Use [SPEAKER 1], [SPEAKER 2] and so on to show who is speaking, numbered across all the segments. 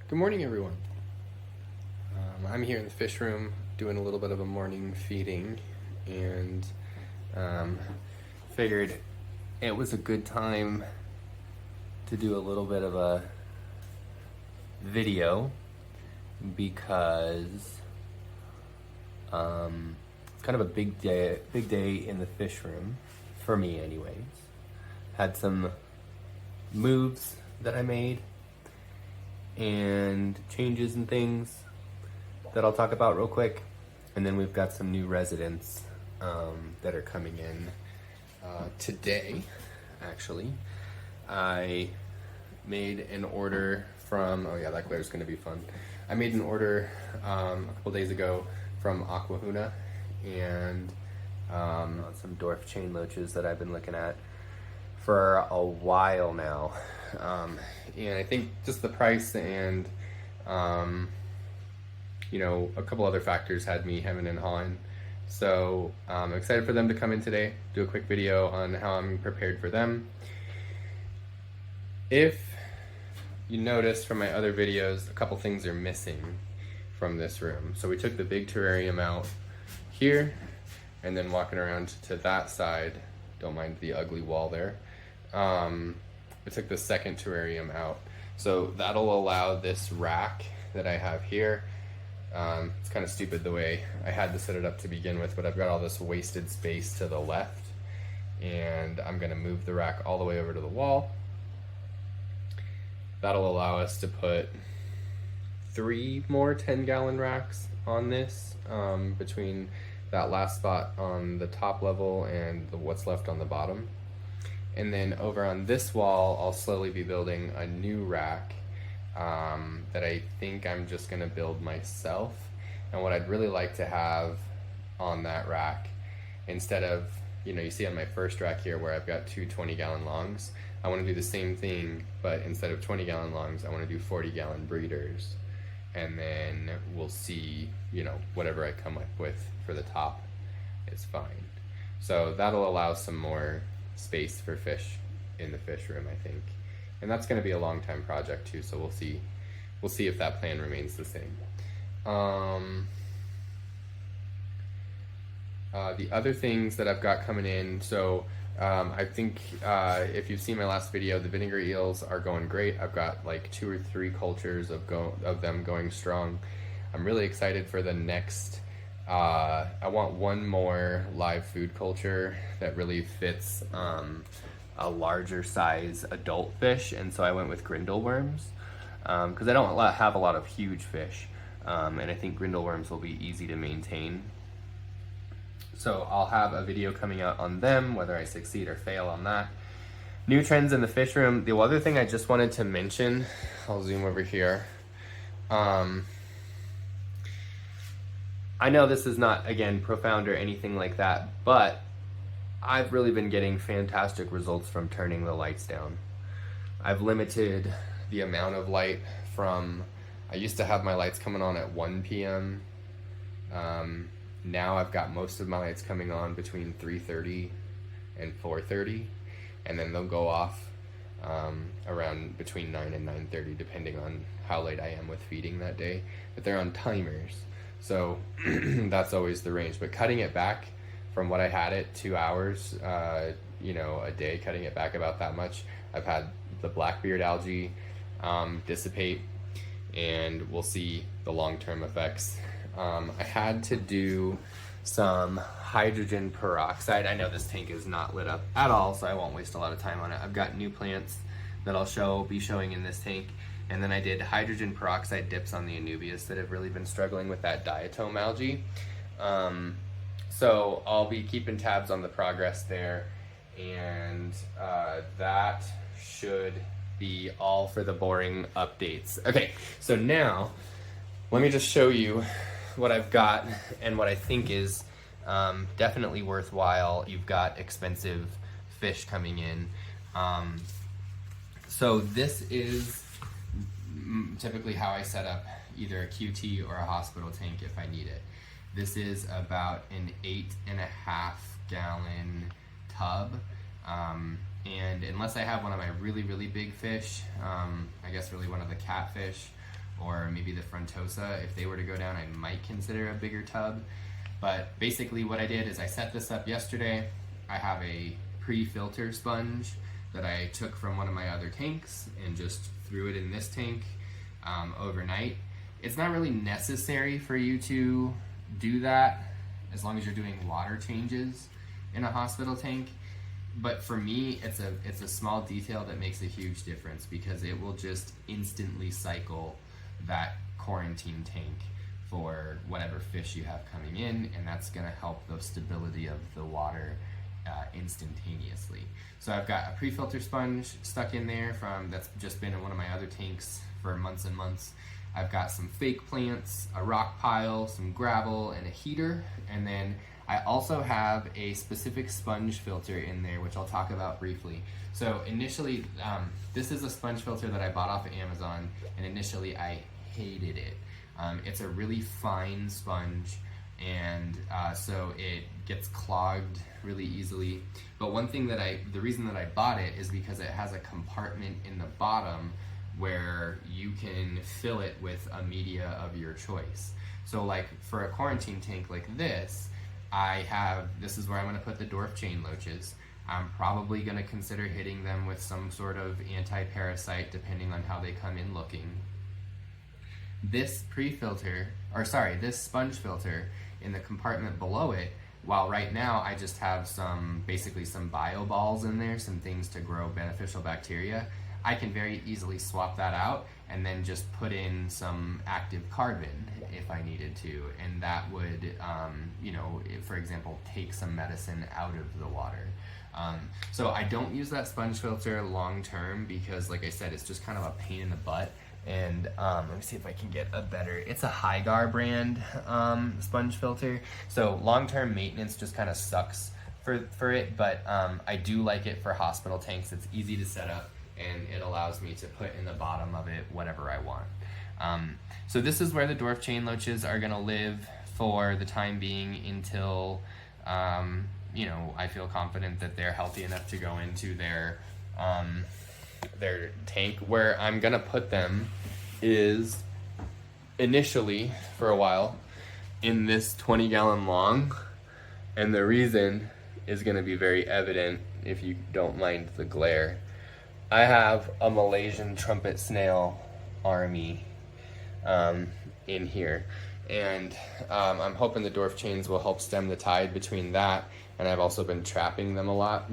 [SPEAKER 1] Good morning, everyone. I'm here in the fish room doing a little bit of a morning feeding, and figured it was a good time to do a little bit of a video because it's kind of a big day in the fish room for me, anyways. Had some moves that I made and changes and things that I'll talk about real quick, and then we've got some new residents that are coming in today. Actually, I made an order from, oh yeah, that glare is going to be fun. I made an order a couple days ago from Aqua Huna, and some Dwarf chain loaches that I've been looking at for a while now. And I think just the price and a couple other factors had me hemming and hawing. So I'm excited for them to come in today, do a quick video on how I'm prepared for them. If you notice from my other videos, a couple things are missing from this room. So we took the big terrarium out here, and then walking around to that side, don't mind the ugly wall there, I took the second terrarium out. So that'll allow this rack that I have here. It's kind of stupid the way I had to set it up to begin with, but I've got all this wasted space to the left, and I'm gonna move the rack all the way over to the wall. That'll allow us to put 3 more 10-gallon racks on this, between that last spot on the top level and what's left on the bottom. And then over on this wall, I'll slowly be building a new rack that I think I'm just gonna build myself. And what I'd really like to have on that rack, instead of, you see on my first rack here where I've got 2 20-gallon longs, I wanna do the same thing, but instead of 20-gallon longs, I wanna do 40-gallon breeders. And then we'll see, whatever I come up with for the top is fine. So that'll allow some more space for fish in the fish room, I think. And that's going to be a long time project too, so we'll see if that plan remains the same. The other things that I've got coming in, so I think if you've seen my last video, the vinegar eels are going great. I've got like 2 or 3 cultures of them going strong. I'm really excited for the next. I want one more live food culture that really fits a larger size adult fish, and so I went with grindal worms because I don't have a lot of huge fish, and I think grindal worms will be easy to maintain. So I'll have a video coming out on them, whether I succeed or fail on that. New trends in the fish room. The other thing I just wanted to mention, I'll zoom over here. I know this is not, again, profound or anything like that, but I've really been getting fantastic results from turning the lights down. I've limited the amount of light from, I used to have my lights coming on at 1 p.m. Now I've got most of my lights coming on between 3:30 and 4:30, and then they'll go off around between 9 and 9:30, depending on how late I am with feeding that day. But they're on timers, so that's always the range. But cutting it back from what I had it 2 hours, a day, cutting it back about that much, I've had the blackbeard algae dissipate, and we'll see the long-term effects. I had to do some hydrogen peroxide. I know this tank is not lit up at all, so I won't waste a lot of time on it. I've got new plants that I'll be showing in this tank. And then I did hydrogen peroxide dips on the anubias that have really been struggling with that diatom algae. So I'll be keeping tabs on the progress there, and that should be all for the boring updates. Okay, so now let me just show you what I've got and what I think is definitely worthwhile. You've got expensive fish coming in. So this is typically how I set up either a QT or a hospital tank if I need it. This is about an 8.5 gallon tub. And unless I have one of my really, really big fish, I guess really one of the catfish, or maybe the frontosa. If they were to go down, I might consider a bigger tub. But basically what I did is I set this up yesterday. I have a pre-filter sponge that I took from one of my other tanks and just threw it in this tank overnight. It's not really necessary for you to do that as long as you're doing water changes in a hospital tank. But for me, it's a small detail that makes a huge difference, because it will just instantly cycle that quarantine tank for whatever fish you have coming in, and that's going to help the stability of the water instantaneously. So I've got a pre-filter sponge stuck in there that's just been in one of my other tanks for months and months. I've got some fake plants, a rock pile, some gravel, and a heater, and then I also have a specific sponge filter in there, which I'll talk about briefly. So initially, this is a sponge filter that I bought off of Amazon, and initially I hated it. It's a really fine sponge, and so it gets clogged really easily. But one thing the reason that I bought it is because it has a compartment in the bottom where you can fill it with a media of your choice. So like for a quarantine tank like this, this is where I'm gonna put the Dwarf chain loaches. I'm probably gonna consider hitting them with some sort of anti-parasite depending on how they come in looking. This this sponge filter in the compartment below it, while right now I just have basically some bio balls in there, some things to grow beneficial bacteria, I can very easily swap that out and then just put in some active carbon if I needed to, and that would, for example, take some medicine out of the water. So I don't use that sponge filter long term because, like I said, it's just kind of a pain in the butt. And let me see if I can get it's a Hygar brand sponge filter. So long-term maintenance just kind of sucks for it, but I do like it for hospital tanks. It's easy to set up, and it allows me to put in the bottom of it whatever I want. So this is where the Dwarf chain loaches are gonna live for the time being until, I feel confident that they're healthy enough to go into their tank. Where I'm gonna put them is initially, for a while, in this 20-gallon long, and the reason is gonna be very evident if you don't mind the glare. I have a Malaysian trumpet snail army in here, and I'm hoping the Dwarf chains will help stem the tide between that, and I've also been trapping them a lot.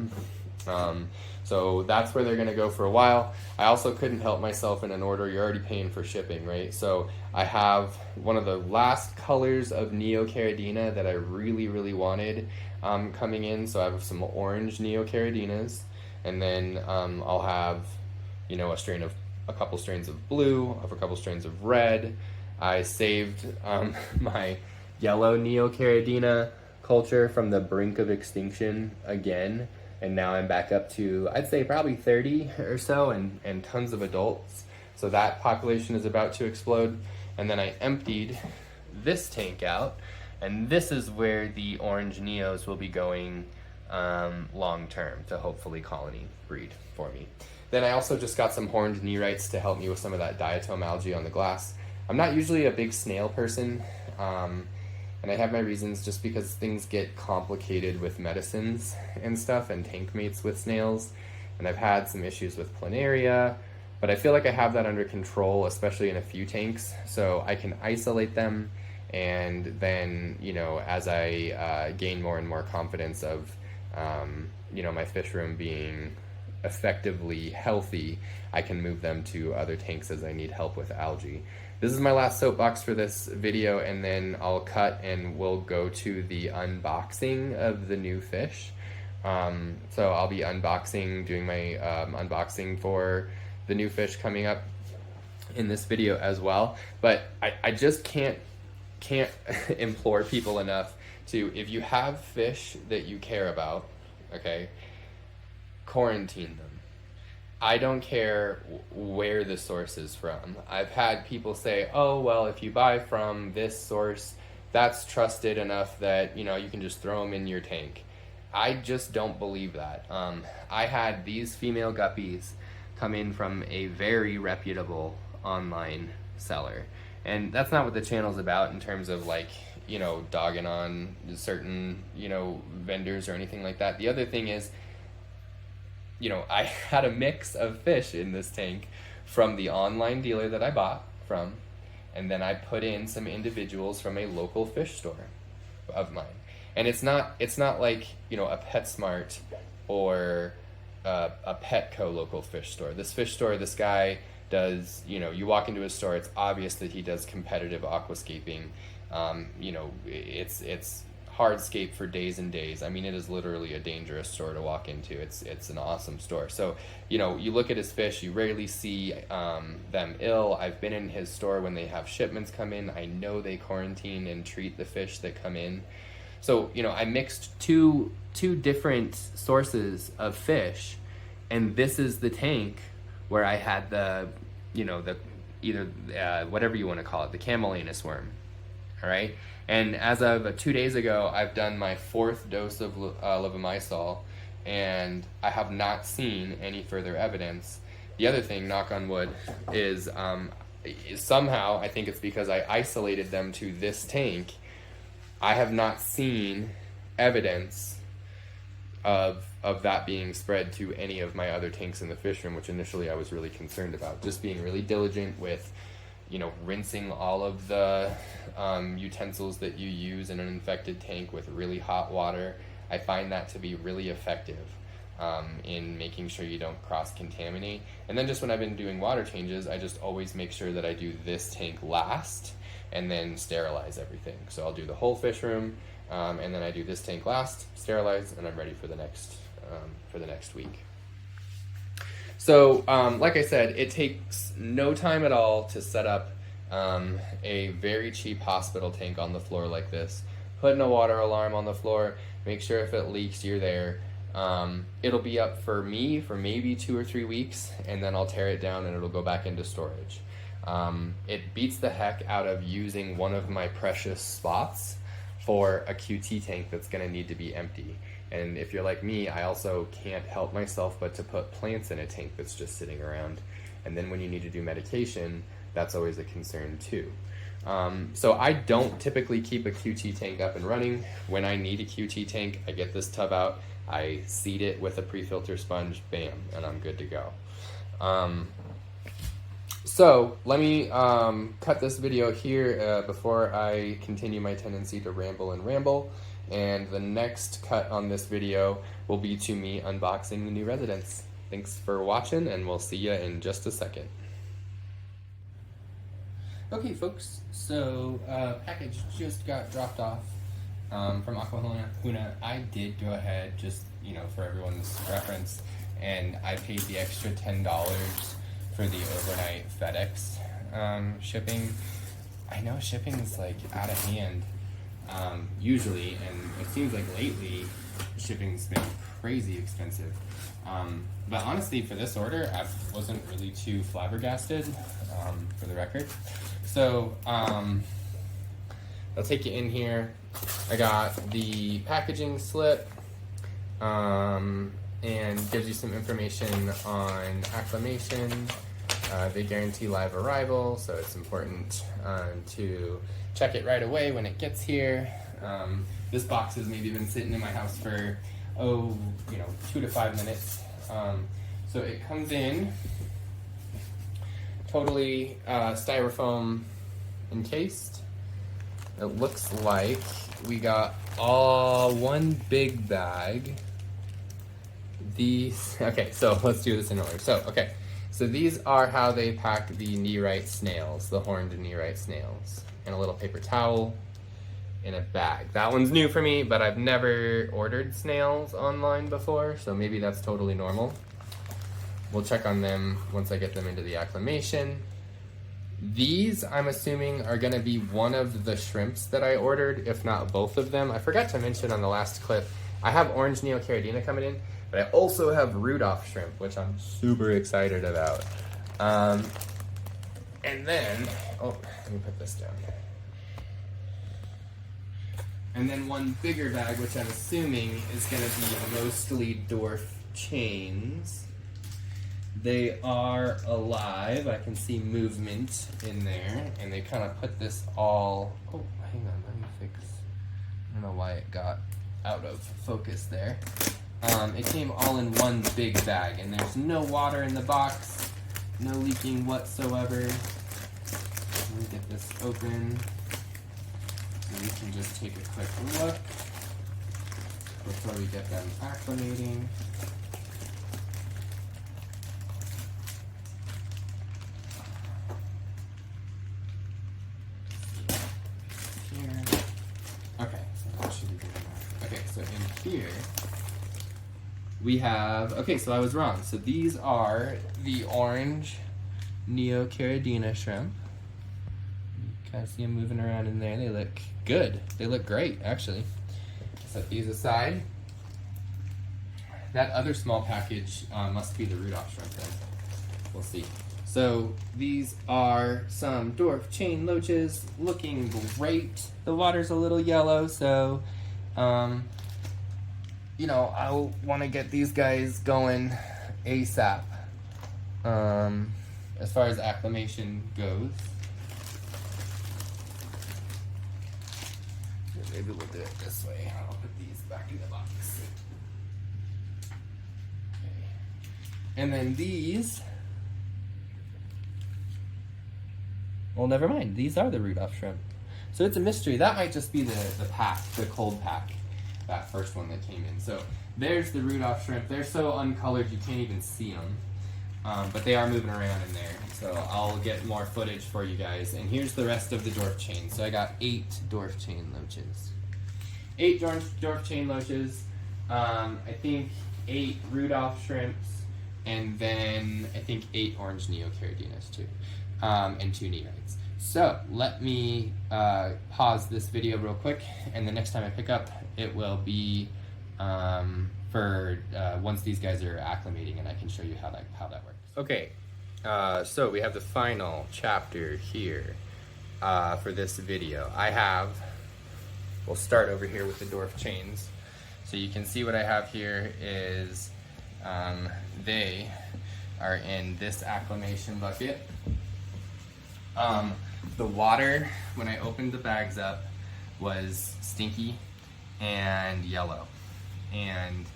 [SPEAKER 1] So that's where they're gonna go for a while. I also couldn't help myself in an order. You're already paying for shipping, right? So I have one of the last colors of Neocaridina that I really, really wanted coming in. So I have some orange Neocaridinas, and then I'll have, a couple strains of blue, a couple strains of red. I saved my yellow Neocaridina culture from the brink of extinction again, and now I'm back up to, I'd say, probably 30 or so, and tons of adults. So that population is about to explode. And then I emptied this tank out, and this is where the orange Neos will be going long term to hopefully colony breed for me. Then I also just got some horned nerites to help me with some of that diatom algae on the glass. I'm not usually a big snail person, and I have my reasons, just because things get complicated with medicines and stuff and tank mates with snails, and I've had some issues with planaria, but I feel like I have that under control, especially in a few tanks, so I can isolate them, and then, as I gain more and more confidence of, my fish room being effectively healthy, I can move them to other tanks as I need help with algae. This is my last soapbox for this video, and then I'll cut and we'll go to the unboxing of the new fish. So I'll be doing my unboxing for the new fish coming up in this video as well. But I just can't implore people enough to, if you have fish that you care about, okay, quarantine them. I don't care where the source is from. I've had people say, oh, well, if you buy from this source, that's trusted enough that, you can just throw them in your tank. I just don't believe that. I had these female guppies come in from a very reputable online seller. And that's not what the channel's about in terms of like, you know, dogging on certain, you know, vendors or anything like that. The other thing is, you know, I had a mix of fish in this tank from the online dealer that I bought from, and then I put in some individuals from a local fish store of mine. And it's not like, you know, a PetSmart or a Petco local fish store. This fish store, this guy does, you know, you walk into his store, it's obvious that he does competitive aquascaping. You know, it's hardscape for days and days. I mean, it is literally a dangerous store to walk into. It's an awesome store. So, you know, you look at his fish, you rarely see them ill. I've been in his store when they have shipments come in. I know they quarantine and treat the fish that come in. So, you know, I mixed two different sources of fish, and this is the tank where I had the, you know, the either whatever you want to call it, the camellianus worm. All right. And as of 2 days ago, I've done my 4th dose of levamisole, and I have not seen any further evidence. The other thing, knock on wood, is somehow, I think it's because I isolated them to this tank, I have not seen evidence of that being spread to any of my other tanks in the fish room, which initially I was really concerned about. Just being really diligent with, you know, rinsing all of the utensils that you use in an infected tank with really hot water. I find that to be really effective in making sure you don't cross-contaminate. And then just when I've been doing water changes, I just always make sure that I do this tank last and then sterilize everything. So I'll do the whole fish room, and then I do this tank last, sterilize, and I'm ready for the next week. So, like I said, it takes no time at all to set up a very cheap hospital tank on the floor like this. Put in a water alarm on the floor, make sure if it leaks, you're there. It'll be up for me for maybe 2 or 3 weeks, and then I'll tear it down and it'll go back into storage. It beats the heck out of using one of my precious spots for a QT tank that's going to need to be empty. And if you're like me, I also can't help myself but to put plants in a tank that's just sitting around. And then when you need to do medication, that's always a concern too. So I don't typically keep a QT tank up and running. When I need a QT tank, I get this tub out, I seed it with a pre-filter sponge, bam, and I'm good to go. So let me cut this video here before I continue my tendency to ramble and ramble. And the next cut on this video will be to me unboxing the new residence. Thanks for watching, and we'll see you in just a second. Okay, folks, so package just got dropped off from Aqua Huna. I did go ahead, just, you know, for everyone's reference, and I paid the extra $10 for the overnight FedEx shipping. I know shipping's like out of hand usually, and it seems like lately shipping's been crazy expensive. But honestly, for this order, I wasn't really too flabbergasted, for the record. So I'll take you in here. I got the packaging slip, and gives you some information on acclimation. They guarantee live arrival, so it's important to check it right away when it gets here. This box has maybe been sitting in my house for, 2 to 5 minutes. So it comes in totally styrofoam encased. It looks like we got all one big bag. Okay, so let's do this in order. So these are how they pack the Neorite snails, the horned Neorite snails, in a little paper towel in a bag. That one's new for me, but I've never ordered snails online before, so maybe that's totally normal. We'll check on them once I get them into the acclimation. These, I'm assuming, are gonna be one of the shrimps that I ordered, if not both of them. I forgot to mention on the last clip, I have orange Neocaridina coming in, but I also have Rudolph shrimp, which I'm super excited about. And then, let me put this down. And then one bigger bag, which I'm assuming is gonna be mostly Dwarf chains. They are alive. I can see movement in there, and they kind of put this all. Oh, hang on, let me fix. I don't know why it got out of focus there. It came all in one big bag, and there's no water in the box, no leaking whatsoever. Let me get this open so we can just take a quick look before we get them acclimating. Okay, so that should be good enough. Okay, so in here we have, okay, so I was wrong. So these are the orange Neocaridina shrimp. You kind of see them moving around in there. They look good. They look great, actually. Set these aside. That other small package must be the Rudolph shrimp then. We'll see. So these are some Dwarf chain loaches, looking great. The water's a little yellow, so you know, I want to get these guys going ASAP. As far as acclimation goes, maybe we'll do it this way. I'll put these back in the box. Okay. And then these. Well, never mind. These are the Rudolph shrimp. So it's a mystery. That might just be the pack, the cold pack. That first one that came in. So there's the Rudolph shrimp. They're so uncolored you can't even see them. But they are moving around in there. So I'll get more footage for you guys. And here's the rest of the Dwarf chain. So I got 8 Dwarf chain loaches. 8 Dwarf chain loaches. I think 8 Rudolph shrimps. And then I think 8 orange Neocaridinas too. And 2 Neorites. So let me pause this video real quick, and the next time I pick up, it will be for once these guys are acclimating, and I can show you how that works. Okay, so we have the final chapter here for this video. We'll start over here with the Dwarf chains. So you can see what I have here is they are in this acclimation bucket. The water, when I opened the bags up, was stinky and yellow. And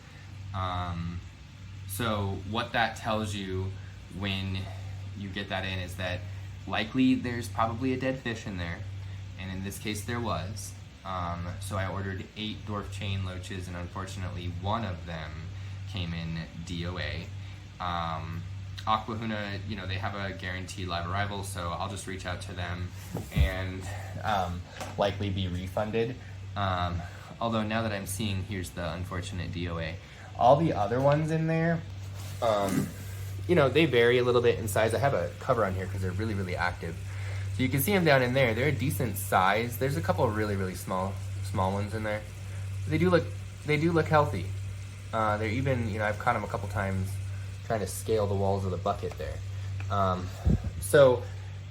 [SPEAKER 1] so what that tells you when you get that in is that likely there's probably a dead fish in there. And in this case there was. So I ordered 8 Dwarf chain loaches, and unfortunately one of them came in DOA. Aqua Huna, you know, they have a guaranteed live arrival, so I'll just reach out to them and likely be refunded. Although now that I'm seeing, here's the unfortunate DOA. All the other ones in there, you know, they vary a little bit in size. I have a cover on here because they're really, really active. So you can see them down in there. They're a decent size. There's a couple of really, really small ones in there. They do look healthy. They're even, you know, I've caught them a couple times trying to scale the walls of the bucket there. So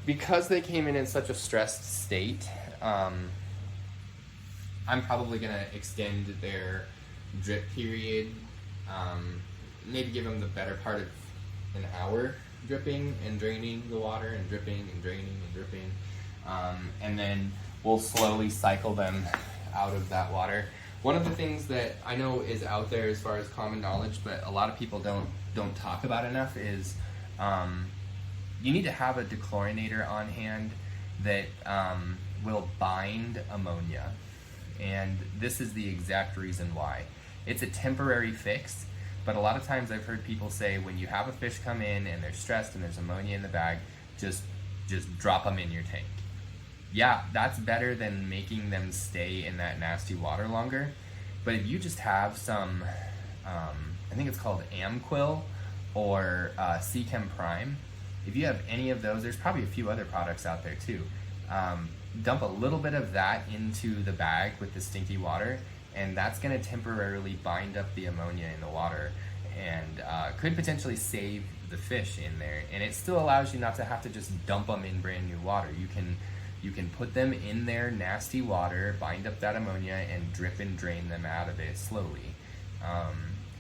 [SPEAKER 1] because they came in such a stressed state, I'm probably gonna extend their drip period, maybe give them the better part of an hour dripping and draining the water, and dripping and draining and dripping, and then we'll slowly cycle them out of that water. One of the things that I know is out there as far as common knowledge, but a lot of people don't talk about enough, is you need to have a dechlorinator on hand that will bind ammonia. And this is the exact reason why. It's a temporary fix, but a lot of times I've heard people say when you have a fish come in and they're stressed and there's ammonia in the bag, just drop them in your tank. Yeah, that's better than making them stay in that nasty water longer. But if you just have some, I think it's called Amquil or Chem Prime, if you have any of those, there's probably a few other products out there too. Dump a little bit of that into the bag with the stinky water, and that's going to temporarily bind up the ammonia in the water, and could potentially save the fish in there. And it still allows you not to have to just dump them in brand new water. You can put them in their nasty water, bind up that ammonia, and drip and drain them out of it slowly.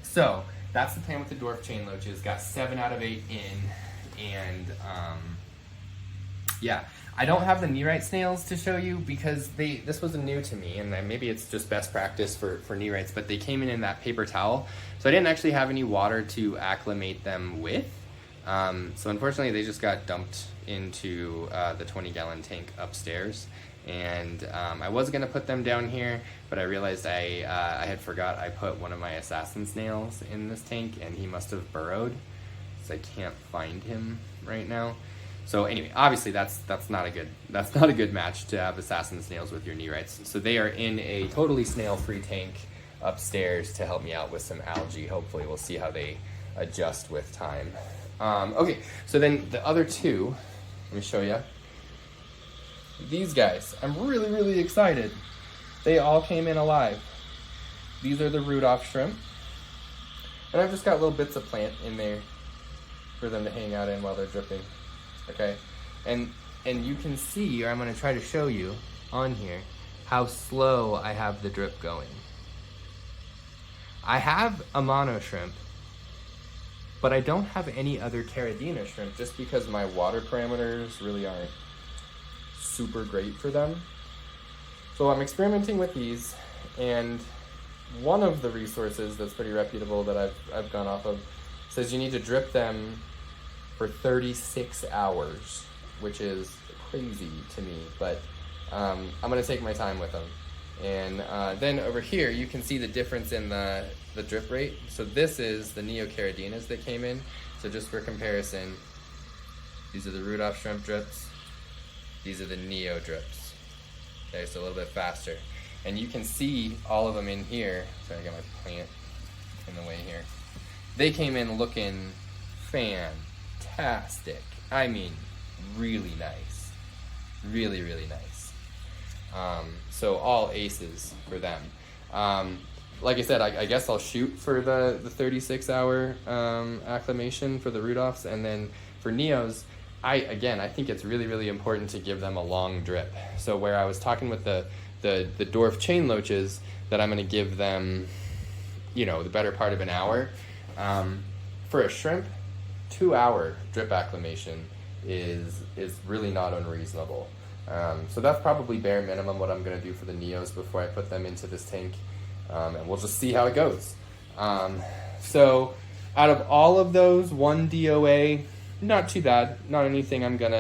[SPEAKER 1] So that's the plan with the dwarf chain loaches. Got 7 out of 8 in, and yeah. I don't have the nerite snails to show you because this was new to me, and maybe it's just best practice for nerites, but they came in that paper towel, so I didn't actually have any water to acclimate them with. So unfortunately, they just got dumped into the 20-gallon tank upstairs, and I was gonna put them down here, but I realized I had forgot I put one of my assassin snails in this tank, and he must have burrowed, so I can't find him right now. So anyway, obviously that's not a good match to have assassin snails with your nerites. So they are in a totally snail-free tank upstairs to help me out with some algae. Hopefully we'll see how they adjust with time. Okay, so then the other two, let me show you. These guys, I'm really, really excited. They all came in alive. These are the Rudolph shrimp. And I've just got little bits of plant in there for them to hang out in while they're dripping. Okay, and you can see, or I'm going to try to show you on here, how slow I have the drip going. I have a mono shrimp, but I don't have any other Caridina shrimp just because my water parameters really aren't super great for them. So I'm experimenting with these, and one of the resources that's pretty reputable that I've gone off of says you need to drip them for 36 hours, which is crazy to me, but I'm gonna take my time with them. And then over here, you can see the difference in the drip rate. So this is the Neocaridinas that came in. So just for comparison, these are the Rudolph shrimp drips. These are the Neo drips. Okay, so a little bit faster. And you can see all of them in here. Sorry, I got my plant in the way here. They came in looking fantastic. I mean, really nice. Really, really nice. So all aces for them. Like I said, I guess I'll shoot for the 36-hour acclimation for the Rudolphs, and then for Neos, I think it's really, really important to give them a long drip. So where I was talking with the dwarf chain loaches that I'm going to give them, you know, the better part of an hour, for a shrimp, 2-hour drip acclimation is really not unreasonable. So that's probably bare minimum what I'm going to do for the Neos before I put them into this tank, and we'll just see how it goes. So out of all of those, 1 DOA, not too bad, not anything I'm going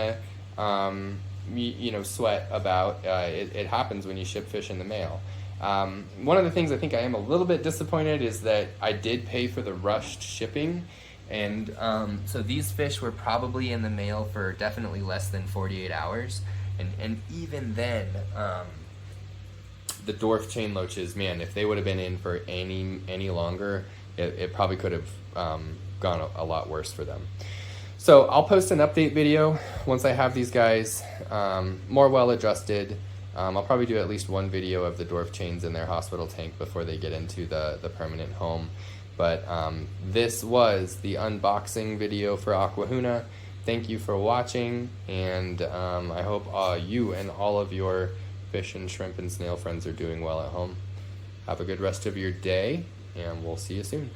[SPEAKER 1] to sweat about. It happens when you ship fish in the mail. One of the things I think I am a little bit disappointed is that I did pay for the rushed shipping, and so these fish were probably in the mail for definitely less than 48 hours, and even then, the dwarf chain loaches, man, if they would have been in for any longer, it probably could have gone a lot worse for them. So I'll post an update video once I have these guys more well adjusted. I'll probably do at least one video of the dwarf chains in their hospital tank before they get into the permanent home. But this was the unboxing video for Aqua Huna. Thank you for watching, and I hope you and all of your fish and shrimp and snail friends are doing well at home. Have a good rest of your day, and we'll see you soon.